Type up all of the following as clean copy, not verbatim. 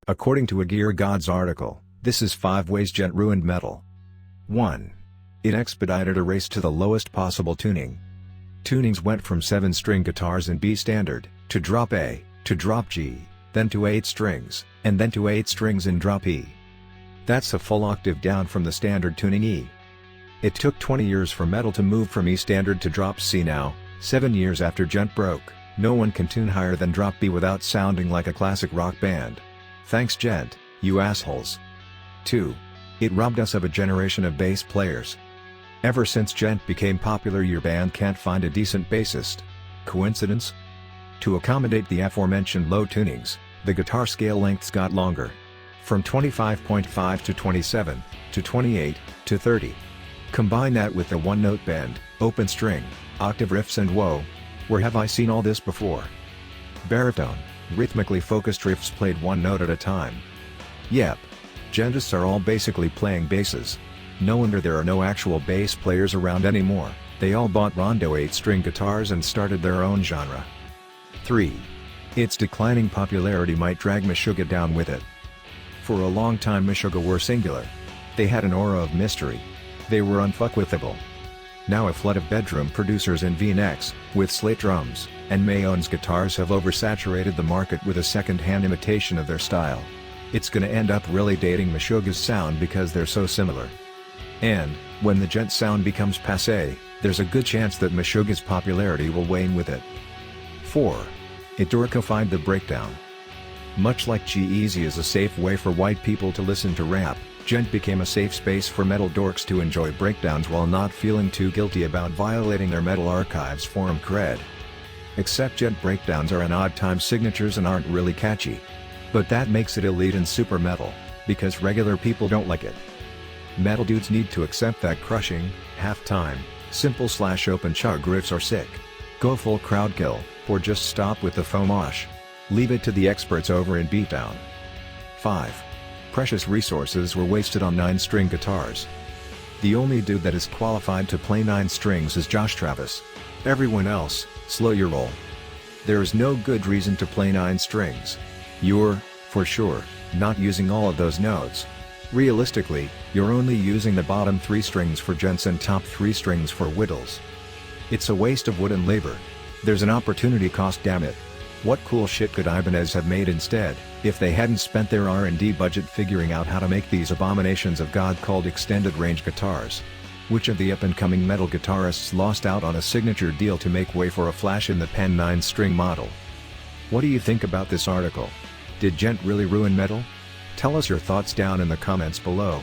According to a Gear Gods article, this is 5 ways Djent ruined metal. 1. It expedited a race to the lowest possible tuning. Tunings went from 7-string guitars in B standard, to drop A, to drop G, then to 8 strings, and then to 8 strings in drop E. That's a full octave down from the standard tuning E. It took 20 years for metal to move from E standard to drop C. Now, 7 years after Djent broke, no one can tune higher than drop B without sounding like a classic rock band. Thanks Djent, you assholes. 2. It robbed us of a generation of bass players. Ever since Djent became popular, your band can't find a decent bassist. Coincidence? To accommodate the aforementioned low tunings, the guitar scale lengths got longer. From 25.5 to 27, to 28, to 30. Combine that with the one-note bend, open string, octave riffs and whoa. Where have I seen all this before? Baritone, rhythmically focused riffs played one note at a time. Yep. Djentists are all basically playing basses. No wonder there are no actual bass players around anymore, they all bought Rondo 8-string guitars and started their own genre. 3. Its declining popularity might drag Meshuggah down with it. For a long time Meshuggah were singular. They had an aura of mystery. They were unfuckwithable. Now a flood of bedroom producers in V-necks, with slate drums, and Mayon's guitars have oversaturated the market with a second-hand imitation of their style. It's gonna end up really dating Meshuggah's sound because they're so similar. And, when the Djent sound becomes passé, there's a good chance that Meshuggah's popularity will wane with it. 4. It dorkified the breakdown. Much like G-Eazy is a safe way for white people to listen to rap, Djent became a safe space for metal dorks to enjoy breakdowns while not feeling too guilty about violating their Metal Archives forum cred. Except Djent breakdowns are an odd-time signatures and aren't really catchy. But that makes it elite and super metal, because regular people don't like it. Metal dudes need to accept that crushing, half-time, simple/open chug riffs are sick. Go full crowd kill, or just stop with the fomosh. Leave it to the experts over in Beatdown. 5. Precious resources were wasted on 9-string guitars. The only dude that is qualified to play 9 strings is Josh Travis. Everyone else, slow your roll. There is no good reason to play 9 strings. You're, for sure, not using all of those notes. Realistically, you're only using the bottom 3 strings for Djents and top 3 strings for whittles. It's a waste of wood and labor. There's an opportunity cost, damn it. What cool shit could Ibanez have made instead, if they hadn't spent their R&D budget figuring out how to make these abominations of God called extended range guitars? Which of the up-and-coming metal guitarists lost out on a signature deal to make way for a flash-in-the-pan 9-string model? What do you think about this article? Did Djent really ruin metal? Tell us your thoughts down in the comments below.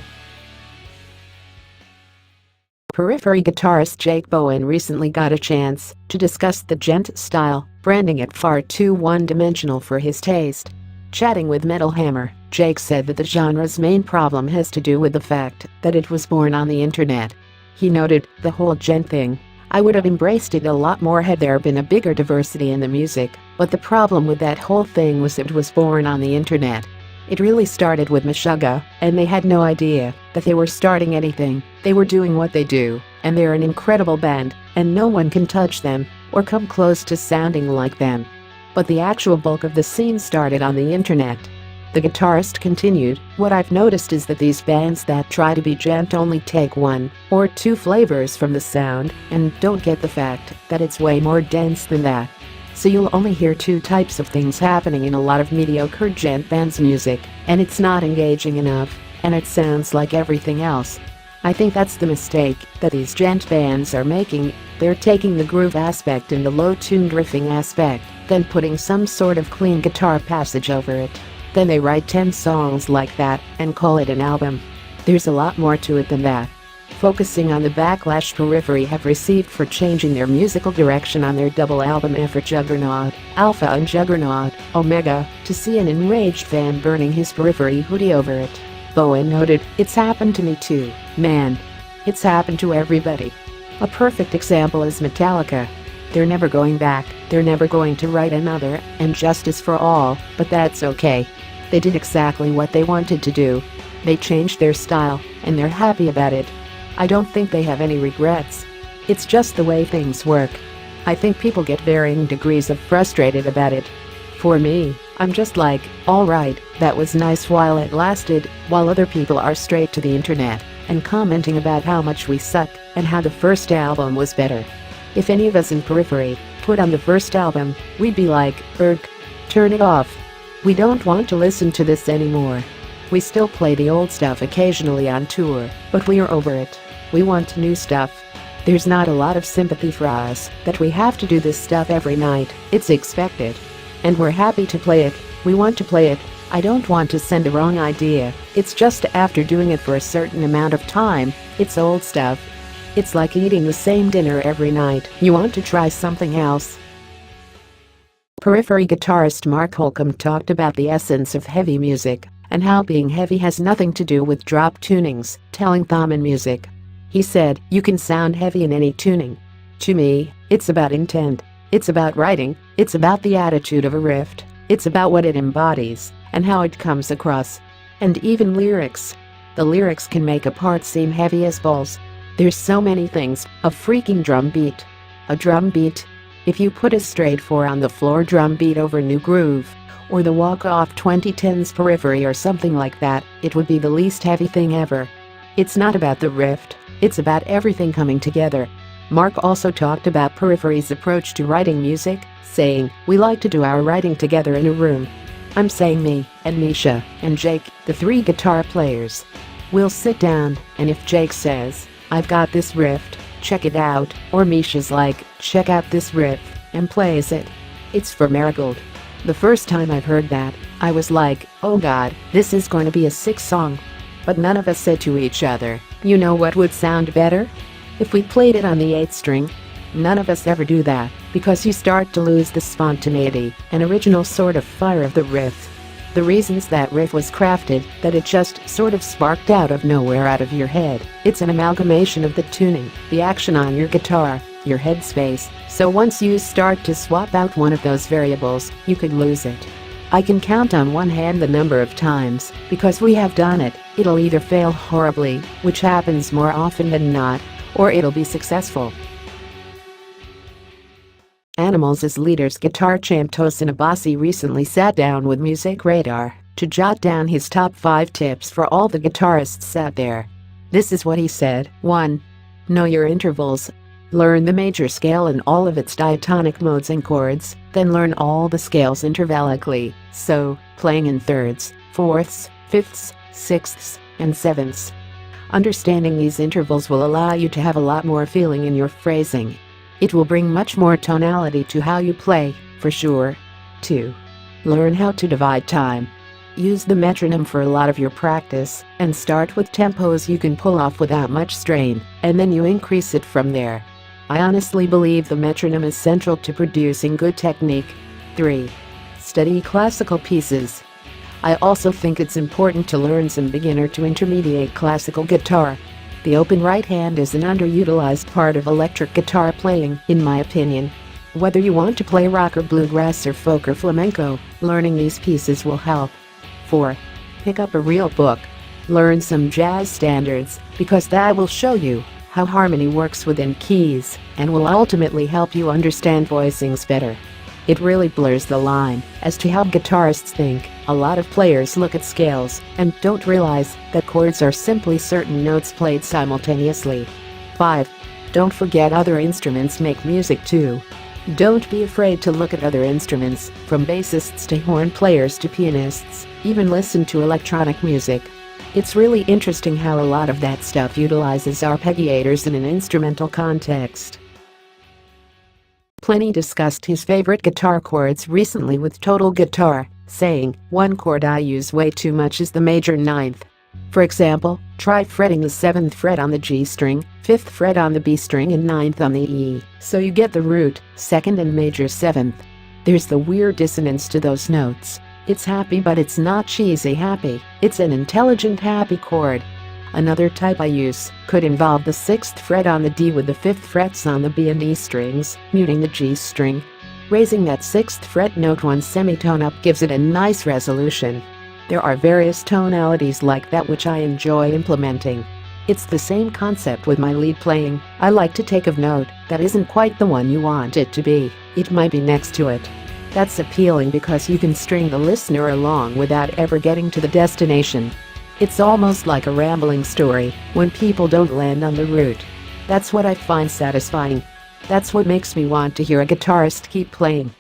Periphery guitarist Jake Bowen recently got a chance to discuss the Djent style, branding it far too one-dimensional for his taste. Chatting with Metal Hammer, Jake said that the genre's main problem has to do with the fact that it was born on the internet. He noted, "The whole Djent thing, I would have embraced it a lot more had there been a bigger diversity in the music, but the problem with that whole thing was it was born on the internet. It really started with Meshuggah, and they had no idea that they were starting anything. They were doing what they do, and they're an incredible band, and no one can touch them or come close to sounding like them. But the actual bulk of the scene started on the internet." The guitarist continued, "What I've noticed is that these bands that try to be Djent only take 1 or 2 flavors from the sound and don't get the fact that it's way more dense than that. So you'll only hear 2 types of things happening in a lot of mediocre Djent bands' music, and it's not engaging enough, and it sounds like everything else. I think that's the mistake that these Djent bands are making. They're taking the groove aspect and the low-tuned riffing aspect, then putting some sort of clean guitar passage over it. Then they write 10 songs like that and call it an album. There's a lot more to it than that." Focusing on the backlash Periphery have received for changing their musical direction on their double album effort Juggernaut, Alpha and Juggernaut, Omega, to see an enraged fan burning his Periphery hoodie over it, Bowen noted, "It's happened to me too, man. It's happened to everybody. A perfect example is Metallica. They're never going back, they're never going to write another And Justice for All, but that's okay. They did exactly what they wanted to do. They changed their style, and they're happy about it. I don't think they have any regrets. It's just the way things work. I think people get varying degrees of frustrated about it. For me, I'm just like, alright, that was nice while it lasted, while other people are straight to the internet and commenting about how much we suck and how the first album was better. If any of us in Periphery put on the first album, we'd be like, turn it off. We don't want to listen to this anymore. We still play the old stuff occasionally on tour, but we are over it. We want new stuff. There's not a lot of sympathy for us that we have to do this stuff every night. It's expected. And we're happy to play it. We want to play it. I don't want to send the wrong idea. It's just after doing it for a certain amount of time, it's old stuff. It's like eating the same dinner every night. You want to try something else. Periphery guitarist Mark Holcomb talked about the essence of heavy music and how being heavy has nothing to do with drop tunings, telling them in music. He said, you can sound heavy in any tuning. To me, it's about intent. It's about writing. It's about the attitude of a riff. It's about what it embodies and how it comes across. And even lyrics. The lyrics can make a part seem heavy as balls. There's so many things. A freaking drum beat. A drum beat. If you put a straight 4 on the floor drum beat over New Groove, or the walk-off 2010's Periphery or something like that, it would be the least heavy thing ever. It's not about the riff. It's about everything coming together. Mark also talked about Periphery's approach to writing music, saying, we like to do our writing together in a room. I'm saying me, and Misha, and Jake, the 3 guitar players. We'll sit down, and if Jake says, I've got this riff, check it out, or Misha's like, check out this riff, and plays it. It's for Marigold. The first time I've heard that, I was like, oh god, this is going to be a sick song. But none of us said to each other, you know what would sound better? If we played it on the 8th string. None of us ever do that, because you start to lose the spontaneity and original sort of fire of the riff. The reasons that riff was crafted, that it just sort of sparked out of nowhere out of your head. It's an amalgamation of the tuning, the action on your guitar, your headspace, so once you start to swap out one of those variables, you could lose it. I can count on one hand the number of times, because we have done it. It'll either fail horribly, which happens more often than not, or it'll be successful. Animals' leader's guitar champ Tosin Abasi recently sat down with Music Radar to jot down his top 5 tips for all the guitarists out there. This is what he said. 1. Know your intervals. Learn the major scale in all of its diatonic modes and chords, then learn all the scales intervallically, so, playing in thirds, fourths, fifths, sixths, and sevenths. Understanding these intervals will allow you to have a lot more feeling in your phrasing. It will bring much more tonality to how you play, for sure. 2. Learn how to divide time. Use the metronome for a lot of your practice, and start with tempos you can pull off without much strain, and then you increase it from there. I honestly believe the metronome is central to producing good technique. 3. Study classical pieces. I also think it's important to learn some beginner to intermediate classical guitar. The open right hand is an underutilized part of electric guitar playing, in my opinion. Whether you want to play rock or bluegrass or folk or flamenco, learning these pieces will help. 4. Pick up a real book. Learn some jazz standards, because that will show you how harmony works within keys and will ultimately help you understand voicings better. It really blurs the line as to how guitarists think. A lot of players look at scales and don't realize that chords are simply certain notes played simultaneously. 5. Don't forget other instruments make music too. Don't be afraid to look at other instruments, from bassists to horn players to pianists, even listen to electronic music. It's really interesting how a lot of that stuff utilizes arpeggiators in an instrumental context. Plenty discussed his favorite guitar chords recently with Total Guitar, saying, one chord I use way too much is the major 9th. For example, try fretting the 7th fret on the G string, 5th fret on the B string and 9th on the E, so you get the root, 2nd and major 7th. There's the weird dissonance to those notes. It's happy but it's not cheesy happy, it's an intelligent happy chord. Another type I use could involve the 6th fret on the D with the 5th frets on the B and E strings, muting the G string. Raising that 6th fret note 1 semitone up gives it a nice resolution. There are various tonalities like that which I enjoy implementing. It's the same concept with my lead playing. I like to take a note that isn't quite the one you want it to be. It might be next to it. That's appealing because you can string the listener along without ever getting to the destination. It's almost like a rambling story when people don't land on the route. That's what I find satisfying. That's what makes me want to hear a guitarist keep playing.